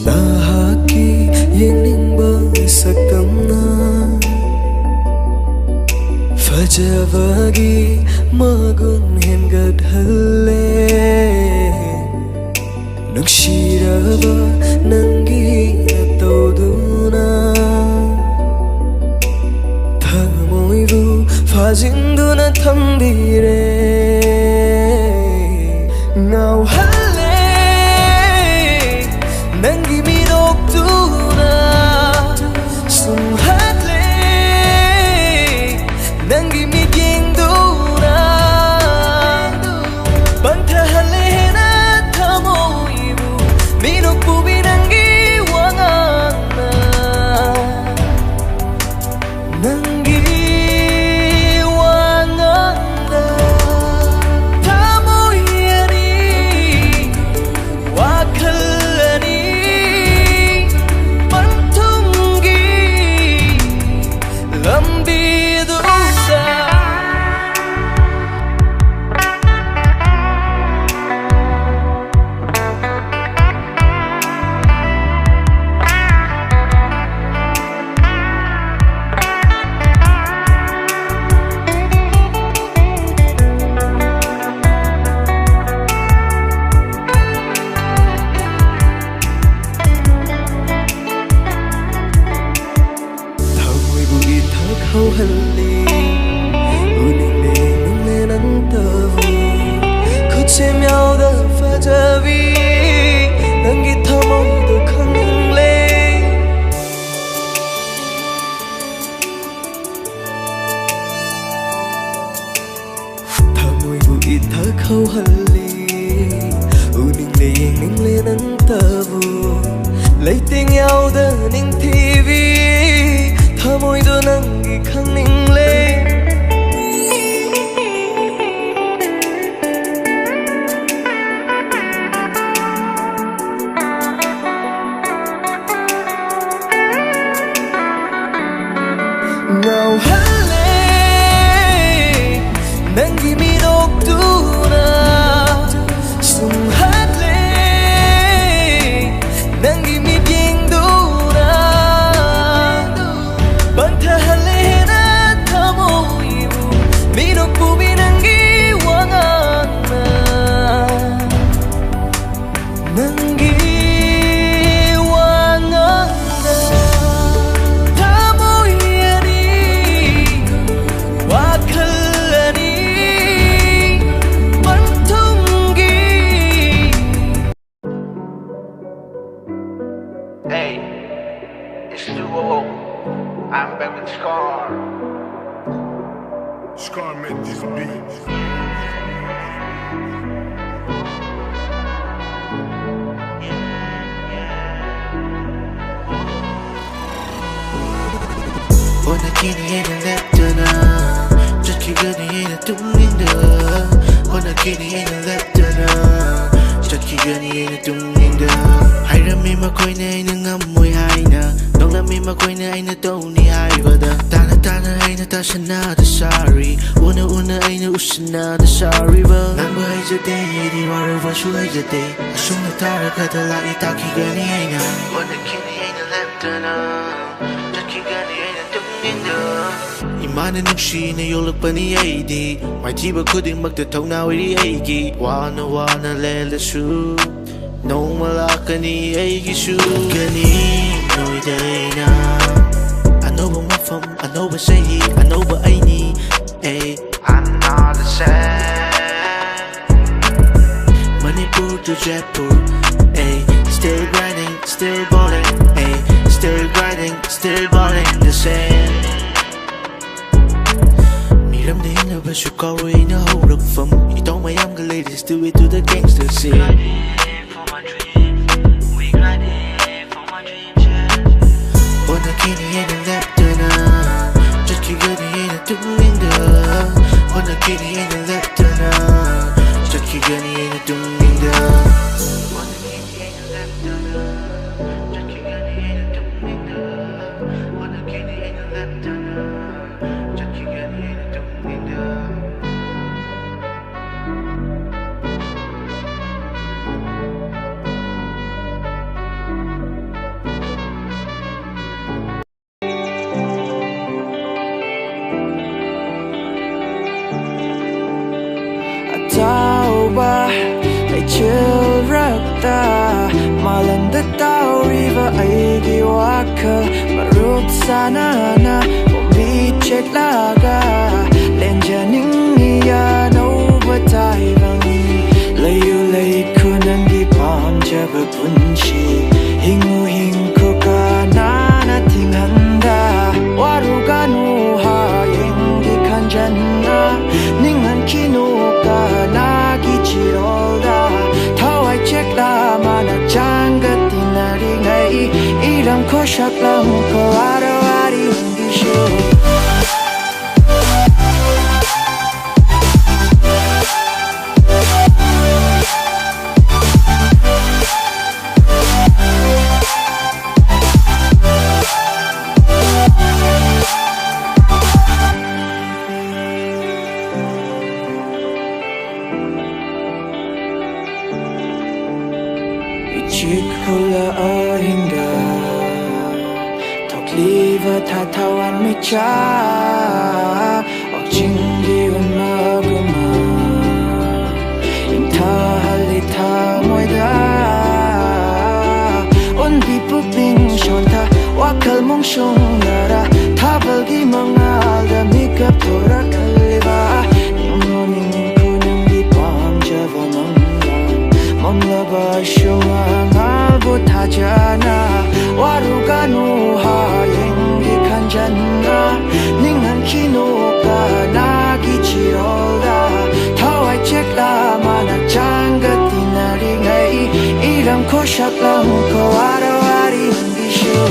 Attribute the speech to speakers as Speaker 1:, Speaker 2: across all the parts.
Speaker 1: Nahaki yeningba saktamna Fajavagi magun hengadhalle Nukshirava nangi natoduna Thamoivu fazinduna thambire Ngauhalle nangi midokduna sumhatle nangi migyengduna bantahalle na thamoibu minokpubi nangi wangana nangi wangana thamoyani wakhalani Halli uningde ningle nantavu kuche myauda fajavi nangi thamoidu khangle thamoibu ithakau halli uningde ningle nantavu leiting yauda ning tv thamoidu nangi khangningle ngauhalle nangi midokduna sumhatle nangi mibyengduna bantahalle na thamoibu minokpubi nangi wangana nangi wangana thamoyani wakhalani bantungi.
Speaker 2: Hey, it's 2-0. I'm back with Scar.
Speaker 3: Scar made this beat.
Speaker 4: Wanna get it in left turner, just keep getting in a doing the. Wanna get it in left turner, just keep getting in a doing the. I remember coin in a ngamoy haina, don't let me coin in a tony haivada. Tana aina tashana the sorry, una aina usana the sorry but. Number is a day, the water was you is a day. Assume the tara cut a lot, taki gani aina. Wanna get it in left turner, just keep getting in a doing the. Imana nungshina yolakpa ni aidi maijiba khudingmakta thongna oiri aigi wana lelasu nongma lakani aigisu gani noida aina anoba mafam anoba sahi anoba aini ay
Speaker 2: I'm not the same.
Speaker 4: Manipur to Jaipur ay still grinding still balling ay still grinding still balling the same. Miram de inna bashu kawe ina horak fam itong mayam ga ladies do it to the gangster scene. We grinding for my dreams, we grinding for my dreams, yeah. Wanna get it in a left turner, just keep getting in a doing the. Wanna get it in a left turner, just keep getting in a doing the. Wanna get it in a left turner, just keep getting in a doing the. Wanna get
Speaker 1: aigi waka maruk sanana Bombi check laga Lenja ningi ya no batai bang Layu lay kunangi pam jaba punchi Hingu hingko ka nana tinghanda Waruganu ha yengi kanjana Ningan kinu ka nagi chirolda Thawai check la mana janga tinari ngai Ilang ko shaklam ko arawari hungi show Chik hula ahinga Tok liva tatawan mecha Ok chingi unaguma Inta halita moida Undi puping shonta Wakal mong shong nara Tabalgi mangal da mikap tora kaliva Ningo ningku nangi pam java Mamlaba shunga ngalbu tajana Waruganu ha yengi kanjana Ningan kinu ka nagi chirolda Thawai check la mana janga tinari ngai Ilang ko shaklam ko arawari hungi show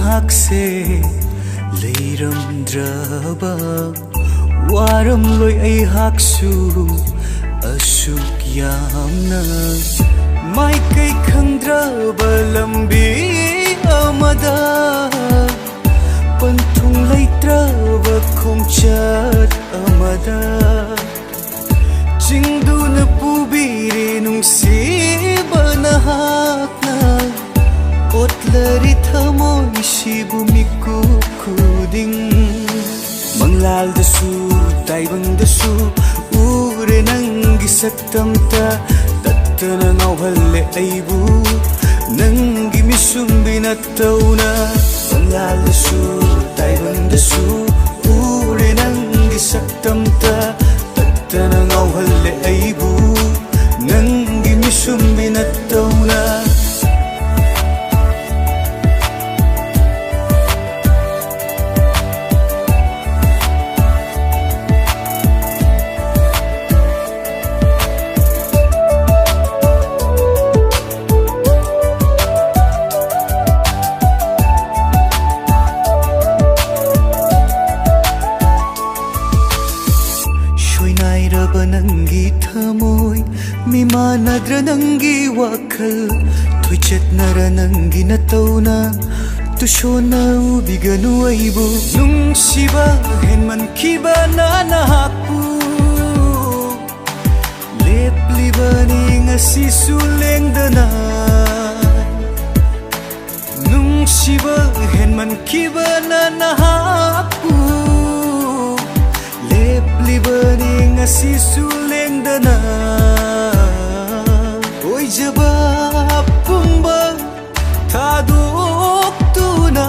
Speaker 1: hakse leiramdraba waram loi ai haksu asuk yamna mai kai khandra lambi amada panthung leitraba khomchat amada chingduna pubire nungsibana hakna Otlari thamoi sibu miku kuding Manglal dasu taibang dasu ure nangi saktamta tattana ngawhalle aibu nangi misumbi nattauna Manglal dasu taibang dasu ure nangi saktamta tattana ngawhalle aibu nangi misumbi nattauna Mimanadra nangi wakal Tuichatnara nangi natauna Tushona ubiganu aibu Nungsiba henman kiba nanahaku Leplibani ngasisu lengdana Nungsiba henman kiba nanahaku Leplibani ngasisu lengdana Jaba pumba thaduk tuna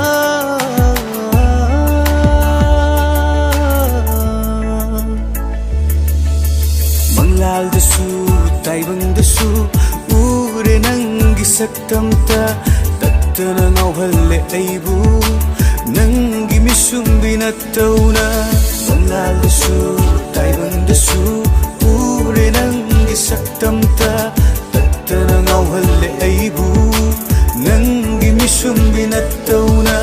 Speaker 1: Manglal dasu taibang dasu ure nangi saktamta tattana ngawhalle aibu nangi misumbi nattauna Manglal dasu ताइबंगदसु ऊरे नंगी सक्तमता तत्तना ngauhalle aibu नंगी मिसुम्बी नत्तौना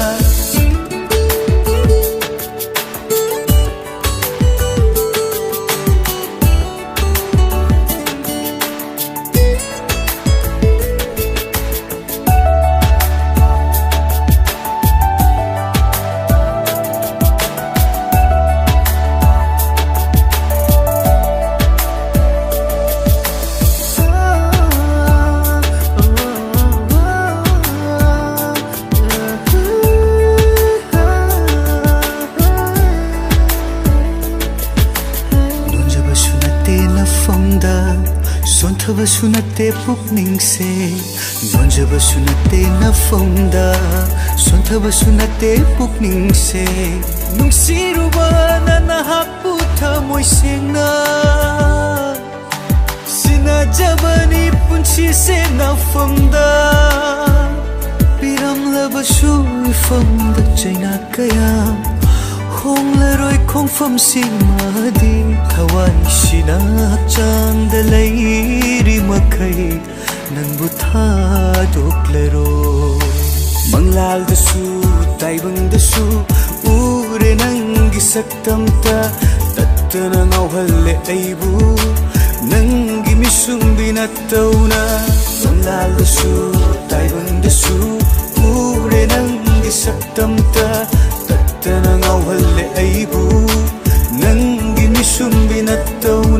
Speaker 1: Sonthabassu natte pukningse nonjabassu natte nafamda sonthabassu natte pukningse nungsiruba na nahakpu thamoi sengna sinajabani punchi se nafamda piramlabassu ifamda chaina kaya Honglaroi khongfam simadi thawai sina hakchangda leiri makai nangbu thadoklero manglaldasu taibangdasu ure nangi saktamta tattana ngauhalle aibu nangi misumbi nattauna manglaldasu taibangdasu ure nangi saktamta tattana ngauhalle aibu nangi misumbi nattauna